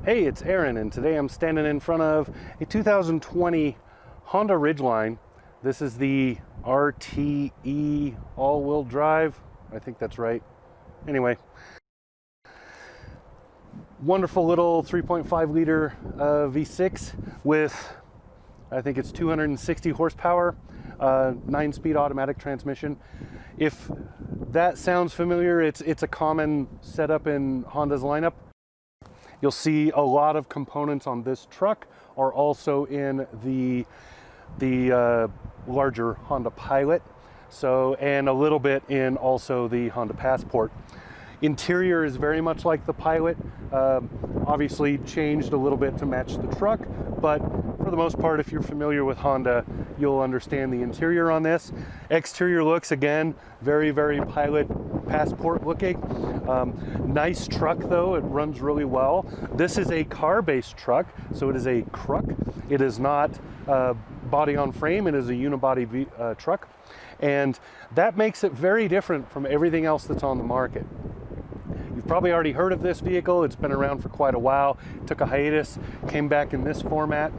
Hey, it's Aaron, and today I'm standing in front of a 2020 Honda Ridgeline. This is the RTE all-wheel drive. I think that's right. Anyway, wonderful little 3.5 liter V6 with, I think it's 260 horsepower, 9-speed automatic transmission. If that sounds familiar, it's a common setup in Honda's lineup. You'll see a lot of components on this truck are also in the larger Honda Pilot, and a little bit in also the Honda Passport. Interior is very much like the Pilot, obviously changed a little bit to match the truck, but for the most part, if you're familiar with Honda, you'll understand the interior on this. Exterior looks, again, very, very Pilot Passport looking. Nice truck though, it runs really well. This is a car-based truck, so it is a truck. It is not body on frame, it is a unibody truck. And that makes it very different from everything else that's on the market. You've probably already heard of this vehicle. It's been around for quite a while. It took a hiatus, came back in this format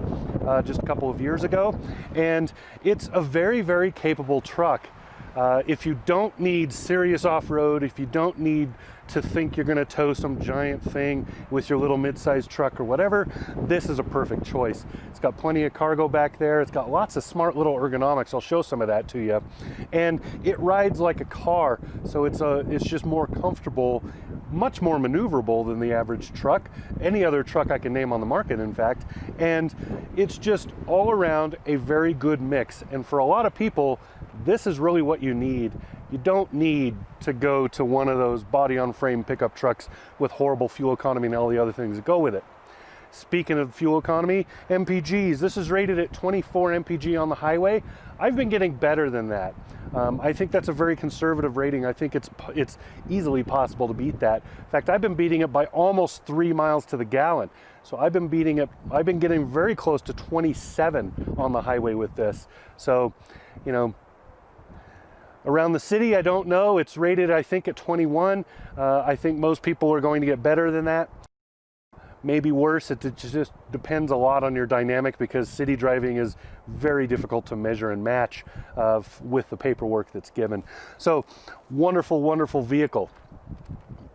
just a couple of years ago. And it's a very, very capable truck. If you don't need serious off-road, if you don't need to think you're going to tow some giant thing with your little mid-sized truck or whatever, this is a perfect choice. It's got plenty of cargo back there. It's got lots of smart little ergonomics. I'll show some of that to you. And it rides like a car, so it's just more comfortable, much more maneuverable than the average truck, any other truck I can name on the market, in fact. And it's just all around a very good mix. And for a lot of people, this is really what you need. You don't need to go to one of those body-on-frame pickup trucks with horrible fuel economy and all the other things that go with it. Speaking of fuel economy, MPGs, this is rated at 24 MPG on the highway. I've been getting better than that. I think that's a very conservative rating. I think it's easily possible to beat that. In fact, I've been beating it by almost 3 miles to the gallon. So I've been getting very close to 27 on the highway with this. So, you know, around the city, I don't know. It's rated, I think, at 21. I think most people are going to get better than that. Maybe worse. It just depends a lot on your dynamic, because city driving is very difficult to measure and match with the paperwork that's given. So, wonderful, wonderful vehicle.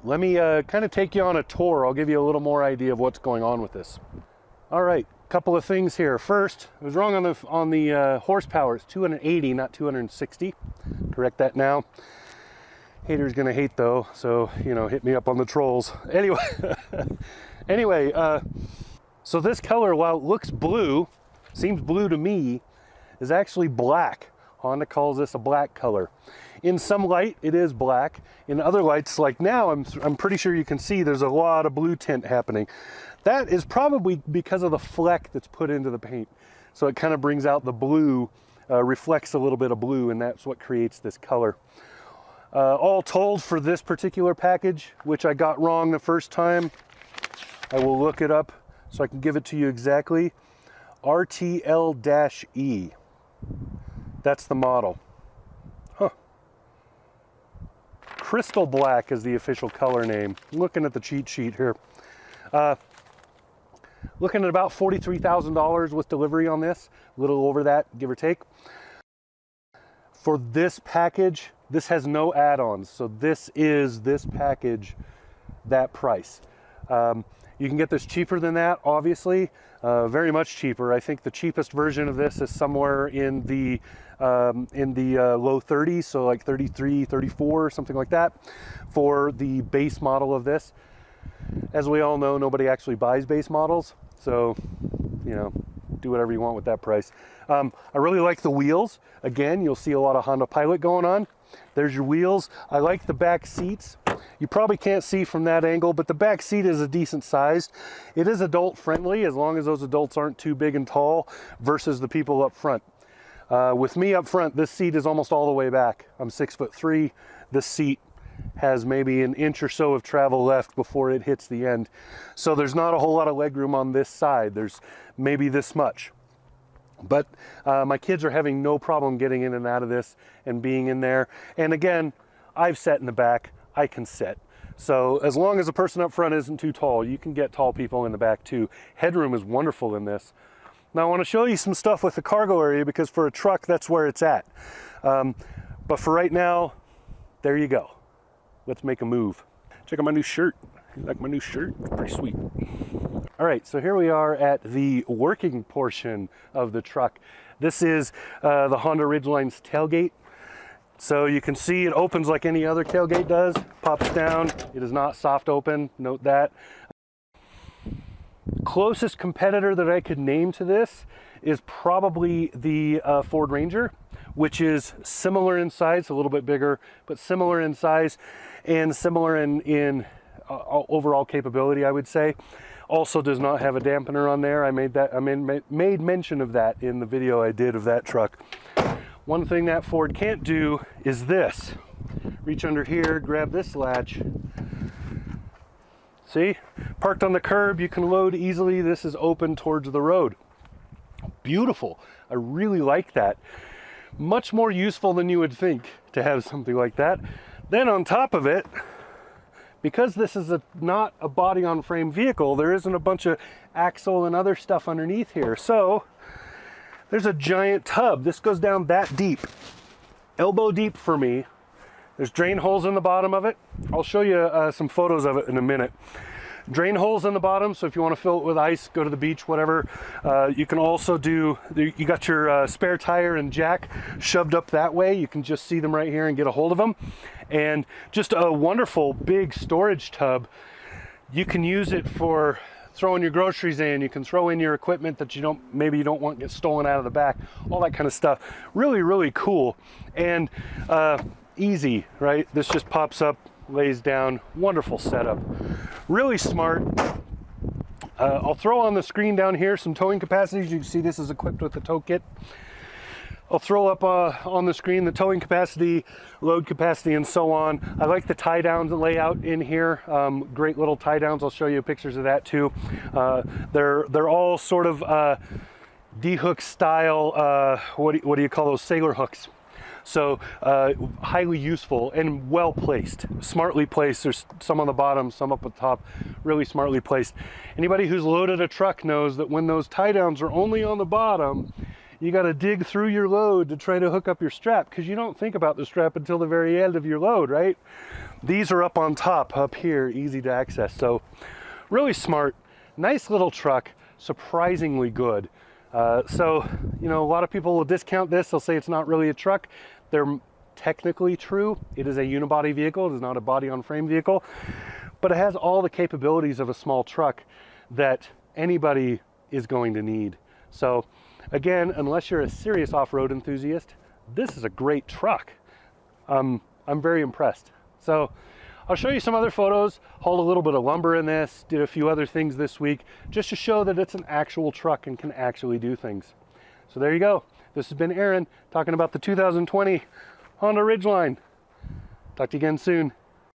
Let me kind of take you on a tour. I'll give you a little more idea of what's going on with this. All right. Couple of things here. First, I was wrong on the horsepower. It's 280, not 260. Correct that now. Haters gonna hate though, so you know, hit me up on the trolls. Anyway, so this color, while it looks blue, seems blue to me, is actually black. Honda calls this a black color. In some light, it is black. In other lights, like now, I'm pretty sure you can see there's a lot of blue tint happening. That is probably because of the fleck that's put into the paint. So it kind of brings out the blue, reflects a little bit of blue, and that's what creates this color. All told, for this particular package, which I got wrong the first time, I will look it up so I can give it to you exactly. RTL-E. That's the model. Huh. Crystal black is the official color name. I'm looking at the cheat sheet here. Looking at about $43,000 with delivery on this, a little over that, give or take. For this package, this has no add-ons, so this package, that price. You can get this cheaper than that, obviously, very much cheaper. I think the cheapest version of this is somewhere in the low 30s, so like 33, 34, something like that, for the base model of this. As we all know, nobody actually buys base models, so, you know, do whatever you want with that price. I really like the wheels. Again, you'll see a lot of Honda Pilot going on. There's your wheels. I like the back seats. You probably can't see from that angle, but the back seat is a decent size. It is adult friendly, as long as those adults aren't too big and tall, versus the people up front. With me up front, this seat is almost all the way back. I'm 6'3". This seat has maybe an inch or so of travel left before it hits the end. So there's not a whole lot of legroom on this side. There's maybe this much. But my kids are having no problem getting in and out of this and being in there. And again, I've sat in the back. I can sit. So as long as the person up front isn't too tall, you can get tall people in the back too. Headroom is wonderful in this. Now I want to show you some stuff with the cargo area, because for a truck, that's where it's at. But for right now, there you go. Let's make a move. Check out my new shirt. You like my new shirt? It's pretty sweet. All right, so here we are at the working portion of the truck. This is the Honda Ridgeline's tailgate. So you can see it opens like any other tailgate does, pops down. It is not soft open, note that. Closest competitor that I could name to this is probably the Ford Ranger, which is similar in size, a little bit bigger, but similar in size and similar in overall capability, I would say. Also does not have a dampener on there. I made mention of that in the video I did of that truck. One thing that Ford can't do is this. Reach under here, grab this latch. See? Parked on the curb, you can load easily. This is open towards the road. Beautiful. I really like that. Much more useful than you would think to have something like that. Then on top of it, because this is not a body on frame vehicle, there isn't a bunch of axle and other stuff underneath here. So there's a giant tub. This goes down that deep, elbow deep for me. There's drain holes in the bottom of it. I'll show you some photos of it in a minute. Drain holes in the bottom, so if you want to fill it with ice, go to the beach, whatever. You can also do, you got your spare tire and jack shoved up that way. You can just see them right here and get a hold of them. And just a wonderful big storage tub. You can use it for throwing your groceries in. You can throw in your equipment that maybe you don't want to get stolen out of the back, all that kind of stuff. Really, really cool. And easy, right? This just pops up, lays down. Wonderful setup. Really smart. I'll throw on the screen down here some towing capacities. You can see this is equipped with the tow kit. I'll throw up on the screen the towing capacity, load capacity, and so on. I like the tie downs layout in here. Great little tie downs. I'll show you pictures of that too. They're all sort of D-hook style. What do you call those? Sailor hooks. So highly useful and well placed, smartly placed. There's some on the bottom, some up at the top, really smartly placed. Anybody who's loaded a truck knows that when those tie downs are only on the bottom, you got to dig through your load to try to hook up your strap, because you don't think about the strap until the very end of your load, right? These are up on top, up here, easy to access. So really smart, nice little truck, surprisingly good. So, you know, a lot of people will discount this. They'll say it's not really a truck. They're technically true. It is a unibody vehicle. It is not a body on frame vehicle, but it has all the capabilities of a small truck that anybody is going to need. So again, unless you're a serious off-road enthusiast, this is a great truck. I'm very impressed. So I'll show you some other photos, hauled a little bit of lumber in this, did a few other things this week, just to show that it's an actual truck and can actually do things. So there you go. This has been Aaron talking about the 2020 Honda Ridgeline. Talk to you again soon.